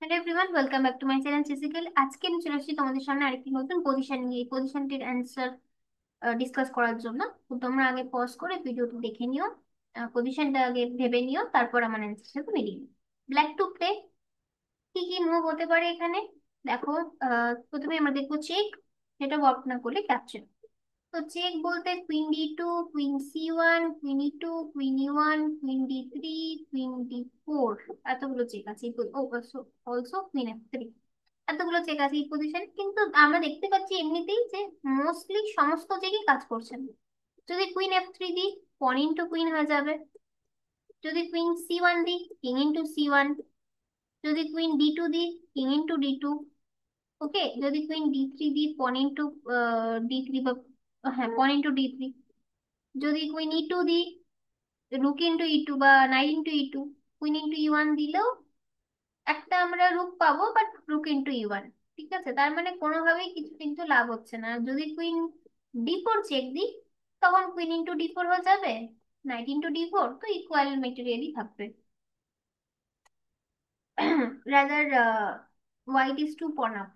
Hello everyone, welcome back to my channel physical. আজকে আমি চলে আসছি তোমাদের সামনে আরেকটি নতুন পজিশন নিয়ে, এই পজিশনটির অ্যান্সার ডিসকাস করার জন্য। তো তোমরা আগে পজ করে ভিডিওটি দেখে নিও, পজিশনটা আগে ভেবে নিও, তারপর আমার অ্যান্সার সাথে মিলিয়ে নিও। ব্ল্যাক টু প্লে, কি কি মুভ হতে পারে এখানে দেখো। প্রথমে আমরা দেখবো চেক, সেটা ওয়ার্ক না করলে ক্যাপচার। তো চেক বলতে queen d 2, queen c 1, queen e 2, queen e 1, queen d 3, queen d 4, এতগুলো চেক আছে। অলসো কুইন F3, এতগুলো চেক আছে এই পজিশন। কিন্তু আমরা দেখতে পাচ্ছি এমনিতেই যে মোস্টলি সমস্ত চেকই কাজ করছে না। যদি কুইন F3 দিই, পন ইন্টু কুইন হয়ে যাবে। যদি কুইন সি 1 দিই, কিং ইন্টু সি 1। যদি কুইন ডি 2 দিই, কিং ইন্টু ডি 2। ওকে, যদি কুইন ডি 3 দিই, পন ইন্টু ডি 3 বা হ্যাঁ, পন ইন্টু ডি 3। যদি কুইন ই 2 দিই, রুক ইন্টু ই 2 বা নাইট ইন্টু ই 2। কুইন ইন্টু ই 1 দিলেও একটা আমরা রুক পাবো, বাট রুক ইন্টু ই 1। ঠিক আছে, তার মানে কোনোভাবেই কিছু কিন্তু লাভ হচ্ছে না। যদি কুইন ডি 4 চেক দিই, তখন কুইন ইন্টু ডি 4 হয়ে যাবে, নাইট ইন্টু ডি 4, তো ইকুয়াল মেটেরিয়ালই থাকবে। Rather white is two pawn up.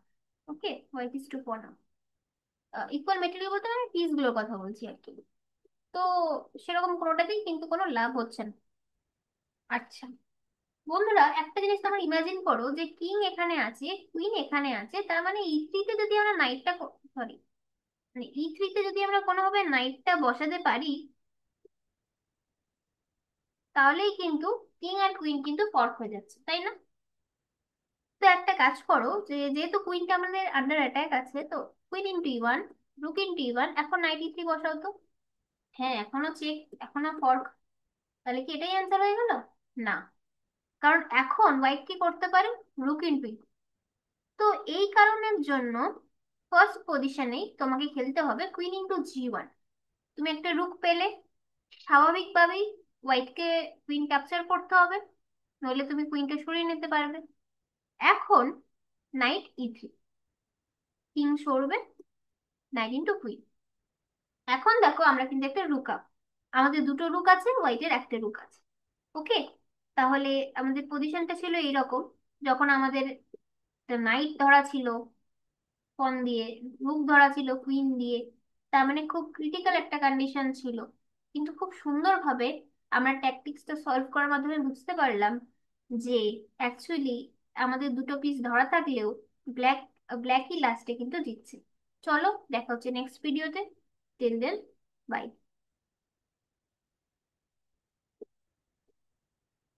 Okay, white is two pawn up. Equal material বলতে আমি পিস গুলোর কথা বলছি আর কি। তো সেরকম কোনোটাতেই কিন্তু কোনো লাভ হচ্ছে না। আচ্ছা বন্ধুরা, একটা জিনিস তোমরা ইমাজিন করো যে কিং এখানে আছে, কুইন এখানে আছে, তার মানে ই 3-তে যদি আমরা নাইটটা, সরি, মানে ই 3-তে যদি আমরা কোনোভাবে নাইটটা বসাতে পারি, তাহলেই কিন্তু কিং আর কুইন কিন্তু ফর্ক হয়ে যাচ্ছে, তাই না? তো একটা কাজ করো, যে যেহেতু কুইনটা আমাদের আন্ডার অ্যাটাক আছে, তো কুইন ইন্টু ই 1, রুক ইন্টু ই 1, এখন নাইট ই 3 বসাও তো। হ্যাঁ, এখনো চেক, এখনো ফর্ক। তাহলে কি এটাই অ্যান্সার হয়ে গেল? না, কারণ এখন হোয়াইট কি করতে পারে, রুক ইন্টু। তো এই কারণের জন্য ফার্স্ট পজিশনেই তোমাকে খেলতে হবে কুইন ইন্টু জি 1। তুমি একটা রুক পেলে, স্বাভাবিকভাবেই হোয়াইটকে কুইন ক্যাপচার করতে হবে, নইলে তুমি কুইনটা সরিয়ে নিতে পারবে। এখন নাইট ই 3, কিং সরবে, নাইট ইন্টু কুইন। এখন দেখো আমরা কিন্তু একটা রুক আপ, আমাদের দুটো রুক আছে, হোয়াইটের একটা রুক আছে। ওকে, তাহলে আমাদের পজিশনটা ছিল এইরকম। যখন আমাদের নাইট ধরা ছিল পন দিয়ে, রুক ধরা ছিল কুইন দিয়ে, তার মানে খুব ক্রিটিক্যাল একটা কন্ডিশন ছিল। কিন্তু খুব সুন্দরভাবে আমরা ট্যাকটিক্সটা সলভ করার মাধ্যমে বুঝতে পারলাম যে অ্যাকচুয়ালি আমাদের দুটো পিস ধরা থাকলেও ব্ল্যাক ব্ল্যাকই লাস্টে কিন্তু জিতছে। চলো দেখা হচ্ছে নেক্সট ভিডিওতে। Till then, by.